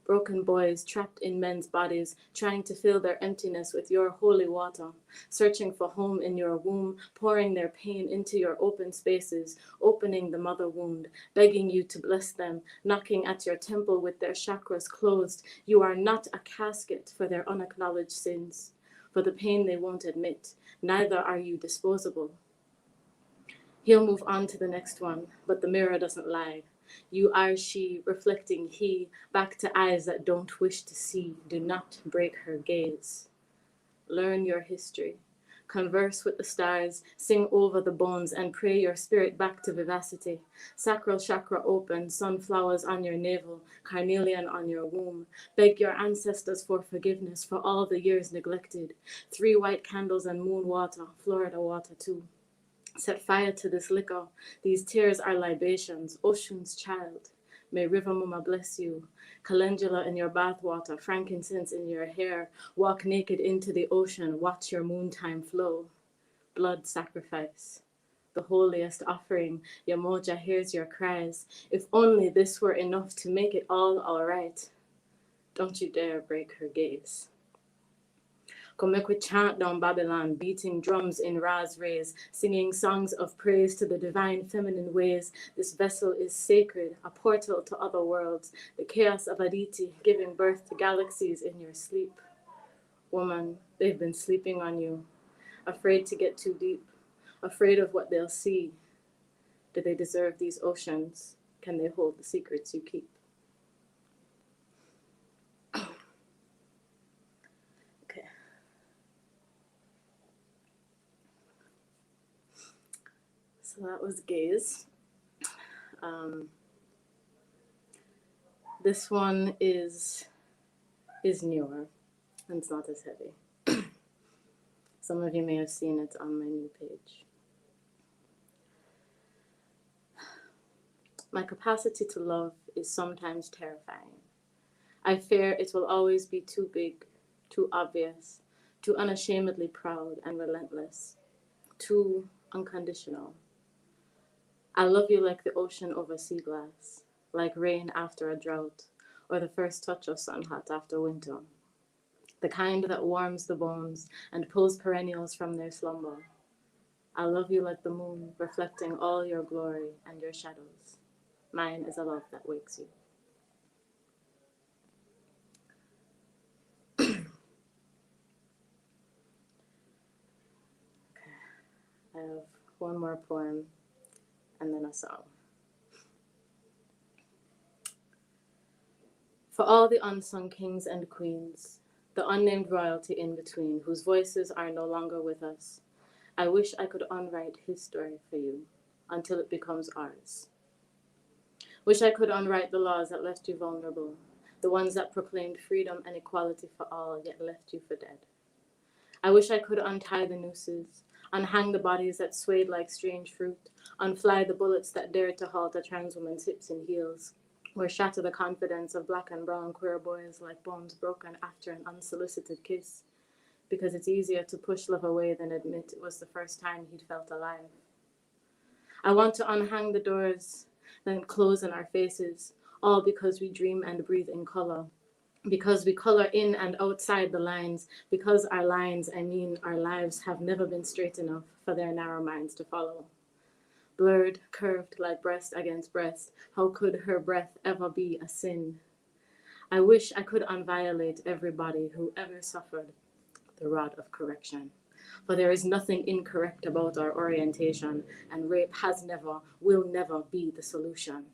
Broken boys trapped in men's bodies, trying to fill their emptiness with your holy water, searching for home in your womb, pouring their pain into your open spaces, opening the mother wound, begging you to bless them, knocking at your temple with their chakras closed. You are not a casket for their unacknowledged sins, for the pain they won't admit. Neither are you disposable. He'll move on to the next one, but the mirror doesn't lie. You are she, reflecting he, back to eyes that don't wish to see. Do not break her gaze. Learn your history. Converse with the stars, sing over the bones, and pray your spirit back to vivacity. Sacral chakra open, sunflowers on your navel, carnelian on your womb. Beg your ancestors for forgiveness for all the years neglected. 3 white candles and moon water, Florida water too. Set fire to this liquor. These tears are libations, ocean's child. May River Mama bless you. Calendula in your bathwater, frankincense in your hair. Walk naked into the ocean, watch your moontime flow. Blood sacrifice. The holiest offering, Yamoja hears your cries. If only this were enough to make it all right. Don't you dare break her gaze. Come make we chant down Babylon, beating drums in Ra's rays, singing songs of praise to the divine feminine ways. This vessel is sacred, a portal to other worlds, the chaos of Aditi, giving birth to galaxies in your sleep. Woman, they've been sleeping on you, afraid to get too deep, afraid of what they'll see. Do they deserve these oceans? Can they hold the secrets you keep? So that was Gaze. This one is newer and it's not as heavy. Some of you may have seen it on my new page. My capacity to love is sometimes terrifying. I fear it will always be too big, too obvious, too unashamedly proud and relentless, too unconditional. I love you like the ocean over sea glass, like rain after a drought, or the first touch of sun hot after winter. The kind that warms the bones and pulls perennials from their slumber. I love you like the moon, reflecting all your glory and your shadows. Mine is a love that wakes you. I have one more poem and then a song. For all the unsung kings and queens, the unnamed royalty in between, whose voices are no longer with us, I wish I could unwrite his story for you until it becomes ours. Wish I could unwrite the laws that left you vulnerable, the ones that proclaimed freedom and equality for all, yet left you for dead. I wish I could untie the nooses, unhang the bodies that swayed like strange fruit, unfly the bullets that dared to halt a trans woman's hips and heels, or shatter the confidence of black and brown queer boys like bones broken after an unsolicited kiss, because it's easier to push love away than admit it was the first time he'd felt alive. I want to unhang the doors, then close in our faces, all because we dream and breathe in color, because we color in and outside the lines, because our lines, I mean our lives, have never been straight enough for their narrow minds to follow. Blurred, curved like breast against breast, how could her breath ever be a sin? I wish I could unviolate everybody who ever suffered the rod of correction. For there is nothing incorrect about our orientation, and rape has never, will never be the solution.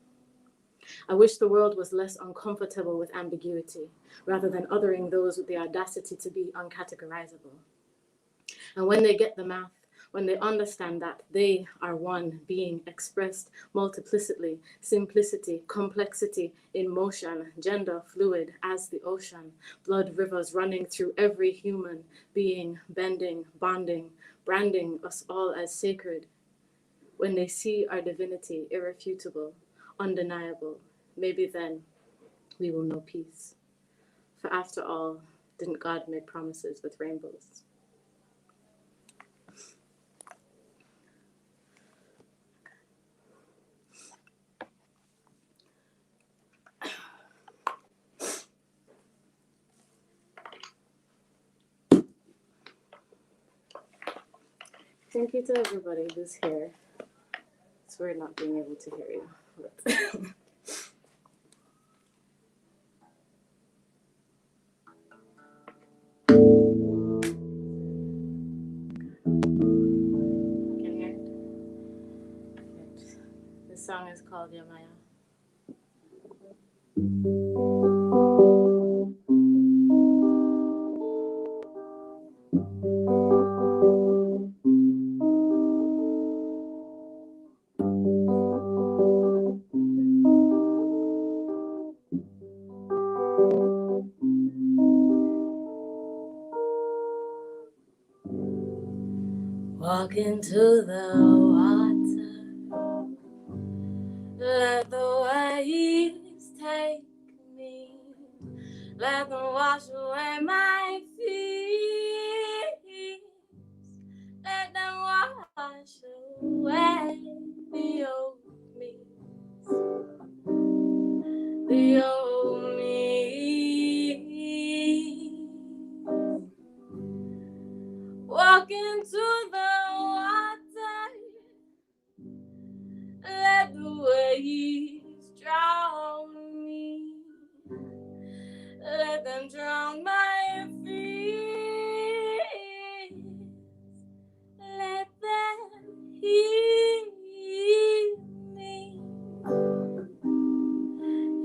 I wish the world was less uncomfortable with ambiguity, rather than othering those with the audacity to be uncategorizable. And when they get the math, when they understand that they are one being expressed multiplicitly, simplicity, complexity, in motion, gender fluid as the ocean, blood rivers running through every human being, bending, bonding, branding us all as sacred. When they see our divinity irrefutable, undeniable, maybe then we will know peace. For after all, didn't God make promises with rainbows? Thank you to everybody who's here. It's weird not being able to hear you. But can you hear it? This song is called Yamaya. Walk into the water, let the waves take me, let them wash away my fears, let them wash away the old me, the old me. Walk into the water, let the waves drown me, let them drown my fears, let them heal me,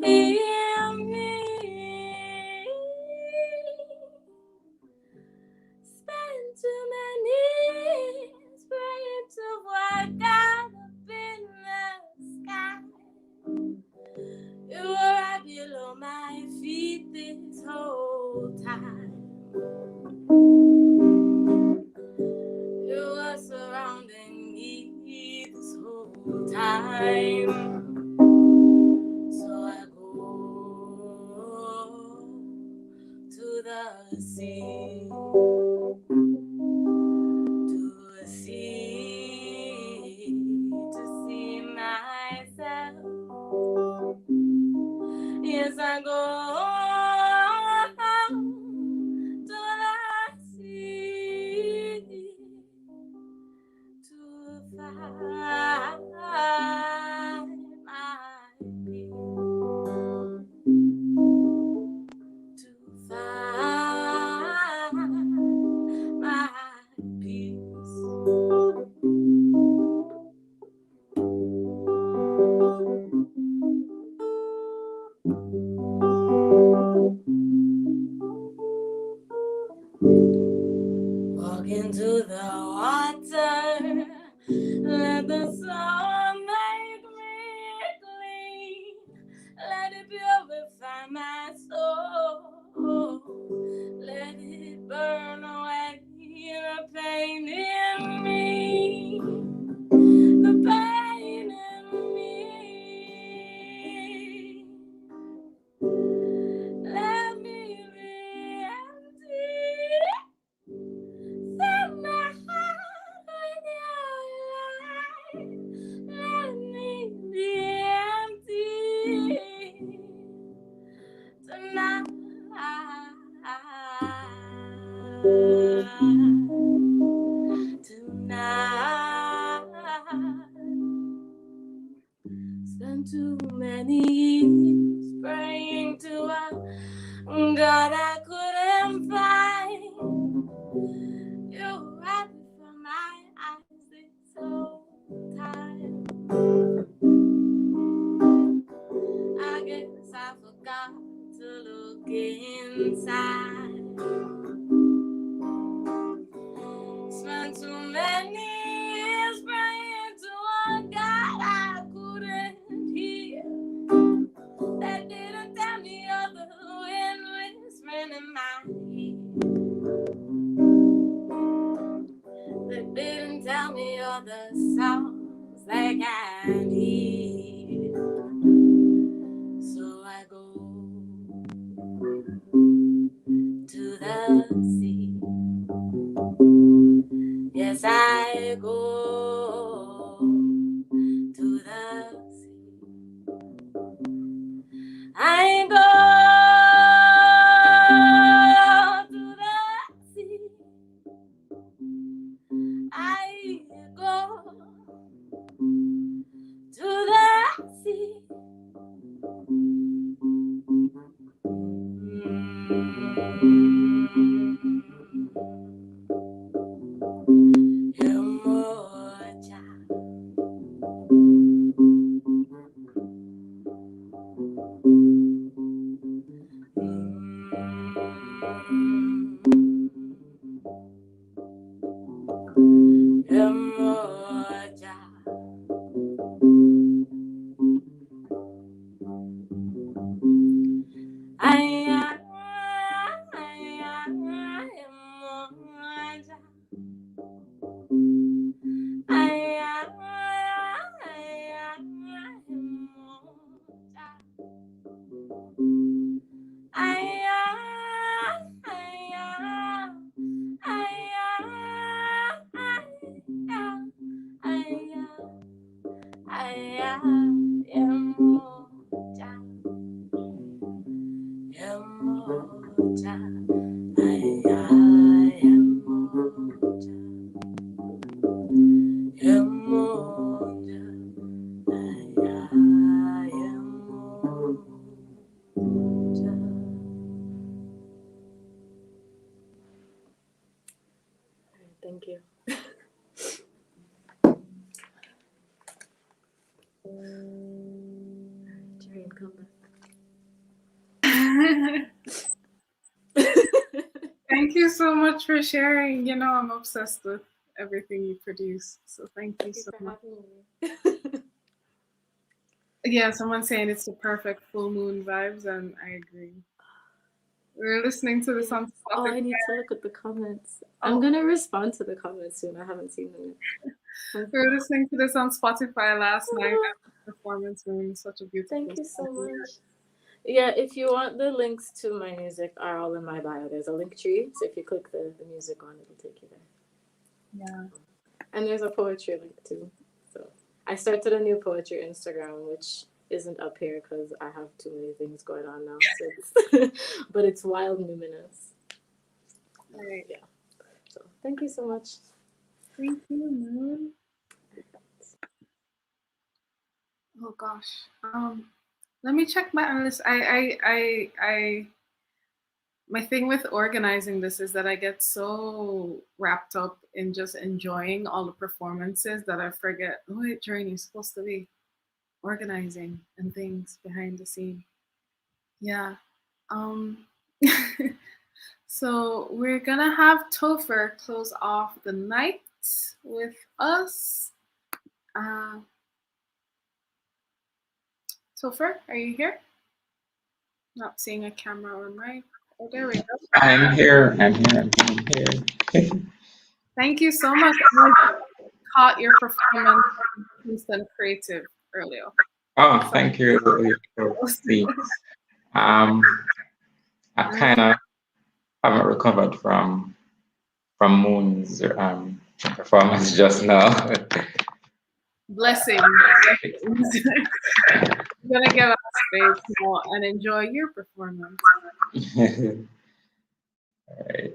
heal me. Spend too many praying to what God up in the sky. You were right below my feet this whole time. You were surrounding me this whole time. So I go to the sea. To see myself. Yes, I go to the sea to find my peace, to find Walk into the water, let the sun make me clean, let it purify my soul, let it burn away the pain in me, the pain in me. Let me be empty. Fill my heart with your light. Let me be empty tonight. Spent too many years praying to a God I couldn't find. You were right before my eyes this whole time. I guess I forgot to look inside. Spent too many years praying to a God I couldn't hear. That didn't tell me of the wind whispering in my ear. That didn't tell me of the songs they can't hear. So I go to the sea. Yes, I go to the sea. I go to the sea. I go to the sea. Thank you. Jane, come back. Thank you so much for sharing. You know, I'm obsessed with everything you produce. So thank you so much. Yeah, someone's saying it's the perfect full moon vibes, and I agree. We're listening to this on Spotify. Oh, I need to look at the comments. I'm gonna respond to the comments soon. I haven't seen them yet. We were listening to this on Spotify last night. Performance room, such a beautiful. Thank you so much. Yeah, if you want, the links to my music are all in my bio. There's a link tree, so if you click the music on, it'll take you there. Yeah. And there's a poetry link too. So I started a new poetry Instagram, which isn't up here because I have too many things going on now. So but it's Wild Numinous. Right. Yeah. So thank you so much. Thank you, Moon. Oh gosh. Let me check my list. My thing with organizing this is that I get so wrapped up in just enjoying all the performances that I forget, oh wait, Journey, you're supposed to be organizing and things behind the scene. Yeah. So we're gonna have Topher close off the night with us. Topher, are you here? Not seeing a camera or mic. Oh, there we go. I'm here. I'm here. Thank you so much. I caught your performance in Instant Creative earlier. Oh, thank you. I kind of haven't recovered from Moon's performance just now. Blessing. I'm gonna give us space now and enjoy your performance. All right.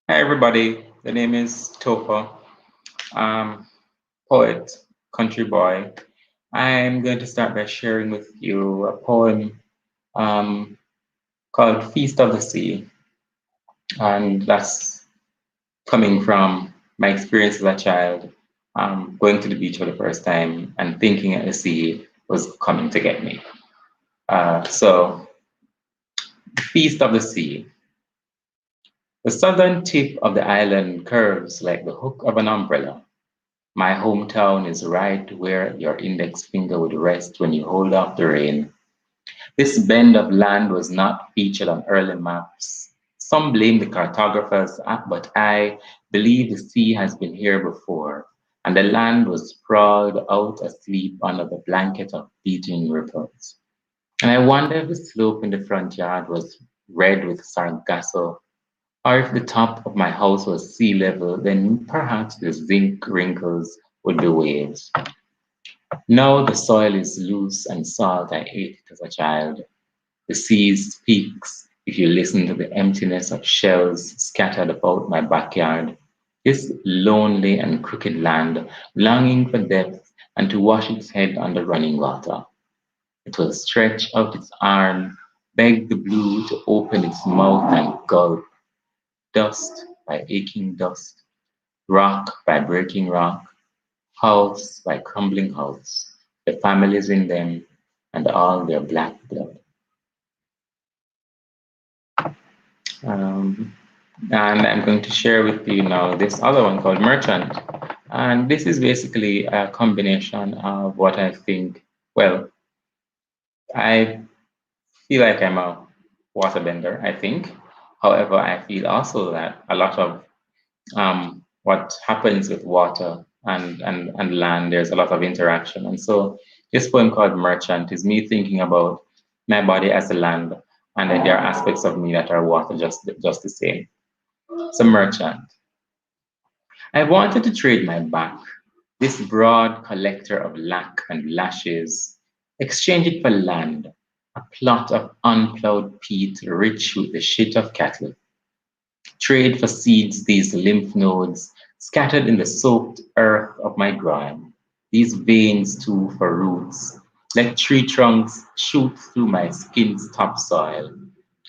Hi, everybody. The name is Topher, poet, country boy. I'm going to start by sharing with you a poem called Feast of the Sea. And that's coming from my experience as a child, going to the beach for the first time and thinking that the sea was coming to get me. So, Feast of the Sea. The southern tip of the island curves like the hook of an umbrella. My hometown is right where your index finger would rest when you hold off the rain. This bend of land was not featured on early maps. Some blame the cartographers, but I believe the sea has been here before, and the land was sprawled out asleep under the blanket of beating ripples. And I wonder if the slope in the front yard was red with sargasso, or if the top of my house was sea level, then perhaps the zinc wrinkles would be waves. Now the soil is loose and salt. I ate it as a child. The sea speaks if you listen to the emptiness of shells scattered about my backyard. This lonely and crooked land, longing for depth and to wash its head under running water. It will stretch out its arm, beg the blue to open its mouth and gulp. Dust by aching dust, rock by breaking rock, house by crumbling house, the families in them and all their black blood. And I'm going to share with you now this other one called Merchant. And this is basically a combination of what I think, well, I feel like I'm a waterbender, I think. However, I feel also that a lot of what happens with water and land, there's a lot of interaction. And so this poem called Merchant is me thinking about my body as a land, and then there are aspects of me that are water just the same. So Merchant. I wanted to trade my back, this broad collector of lac and lashes, exchange it for land, a plot of unplowed peat rich with the shit of cattle. Trade for seeds these lymph nodes scattered in the soaked earth of my groin, these veins too for roots, like tree trunks shoot through my skin's topsoil.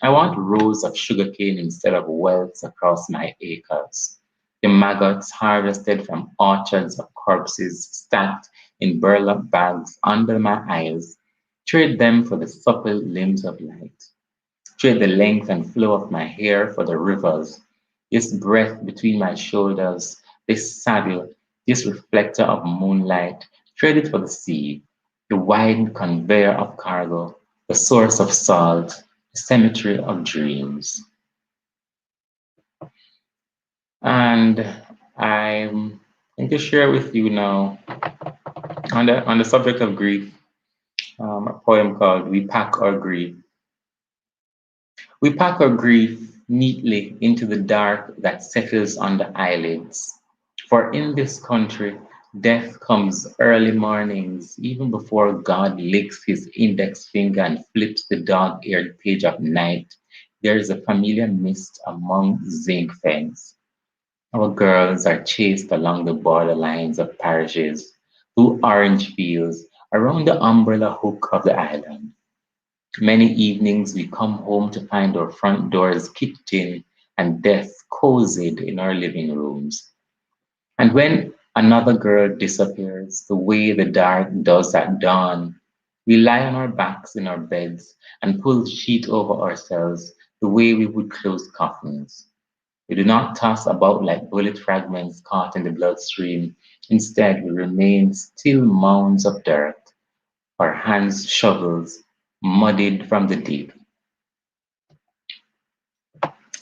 I want rows of sugarcane instead of welts across my acres. The maggots harvested from orchards of corpses stacked in burlap bags under my eyes. Trade them for the supple limbs of light. Trade the length and flow of my hair for the rivers, this breath between my shoulders, this saddle, this reflector of moonlight. Trade it for the sea, the wide conveyor of cargo, the source of salt, the cemetery of dreams. And I'm going to share with you now on the subject of grief, a poem called We Pack Our Grief. We pack our grief neatly into the dark that settles on the eyelids. For in this country, death comes early mornings, even before God licks his index finger and flips the dog-eared page of night. There is a familiar mist among zinc fence. Our girls are chased along the borderlines of parishes, through orange fields, around the umbrella hook of the island. Many evenings we come home to find our front doors kicked in and death cozied in our living rooms. And when another girl disappears, the way the dark does at dawn, we lie on our backs in our beds and pull the sheet over ourselves, the way we would close coffins. We do not toss about like bullet fragments caught in the bloodstream. Instead, we remain still mounds of dirt, our hands shovels, muddied from the deep.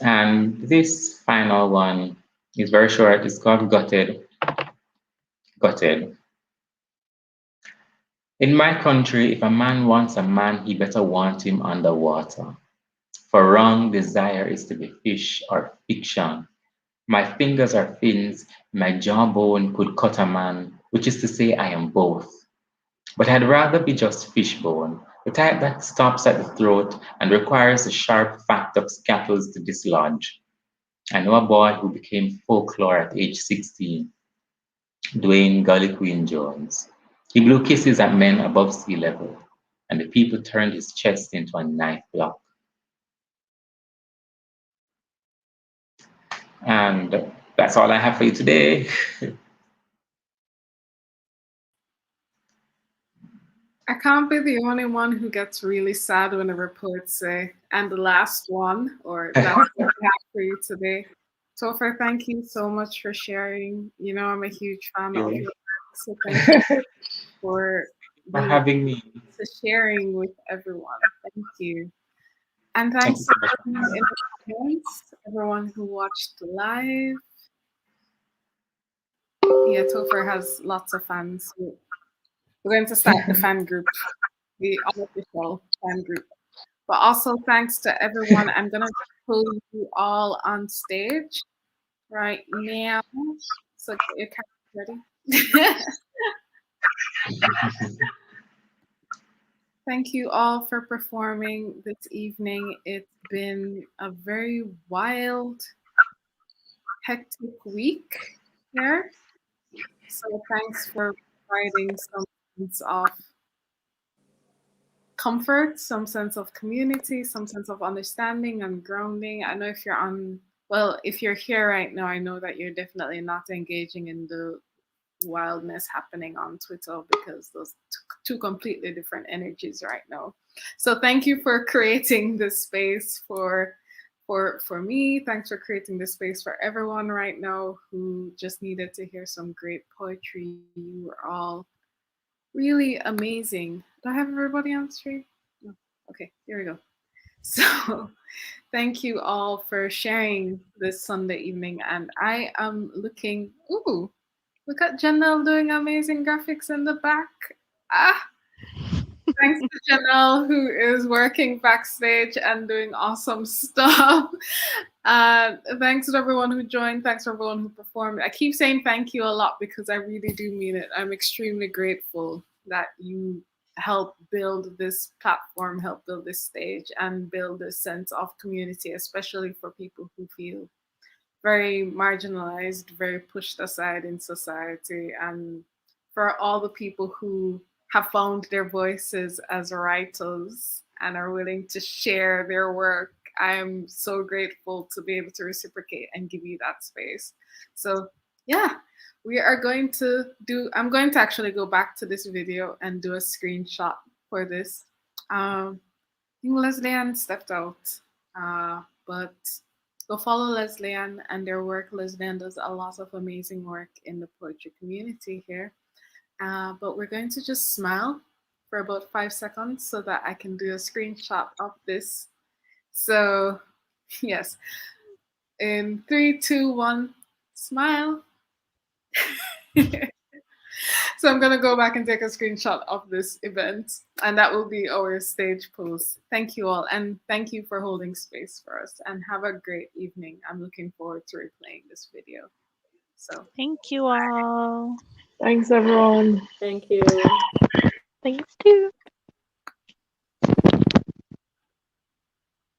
And this final one is very short. It's called Gutted. Gutted. In my country, if a man wants a man, he better want him underwater. For wrong desire is to be fish or fiction. My fingers are fins, my jawbone could cut a man, which is to say I am both. But I'd rather be just fishbone, the type that stops at the throat and requires the sharp fact of scales to dislodge. I know a boy who became folklore at age 16, Dwayne Gully Queen Jones. He blew kisses at men above sea level, and the people turned his chest into a knife block. And that's all I have for you today. I can't be the only one who gets really sad when the reports say, and the last one, or that's what I have for you today. Topher, thank you so much for sharing. You know, I'm a huge fan of your work, so thank you for having me. For sharing with everyone. Thank you. And thanks to everyone in the comments, everyone who watched live. Yeah, Topher has lots of fans. We're going to start the fan group, the unofficial fan group. But also thanks to everyone. I'm going to pull you all on stage right now. So get your cameras ready. Thank you all for performing this evening. It's been a very wild, hectic week here. So thanks for providing some sense of comfort, some sense of community, some sense of understanding and grounding. I know if you're if you're here right now, I know that you're definitely not engaging in the wildness happening on Twitter because those two completely different energies right now. So thank you for creating this space for me. Thanks for creating this space for everyone right now who just needed to hear some great poetry. You were all really amazing. Do I have everybody on stream? No. Okay, here we go. So thank you all for sharing this Sunday evening. And I am looking, ooh, look at Janelle doing amazing graphics in the back. Thanks to Janelle, who is working backstage and doing awesome stuff. Thanks to everyone who joined. Thanks to everyone who performed. I keep saying thank you a lot because I really do mean it. I'm extremely grateful that you help build this platform, help build this stage, and build a sense of community, especially for people who feel very marginalized, very pushed aside in society, and for all the people who have found their voices as writers and are willing to share their work. I am so grateful to be able to reciprocate and give you that space. So yeah, I'm going to actually go back to this video and do a screenshot for this. I think Lesley-Ann stepped out, but go follow Lesley-Ann and their work. Lesley-Ann does a lot of amazing work in the poetry community here. But we're going to just smile for about 5 seconds so that I can do a screenshot of this. So yes, in 3, 2, 1, smile. So I'm going to go back and take a screenshot of this event, and that will be our stage pose. Thank you all, and thank you for holding space for us, and have a great evening. I'm looking forward to replaying this video. So thank you all. Thanks, everyone. Thank you. Thanks too.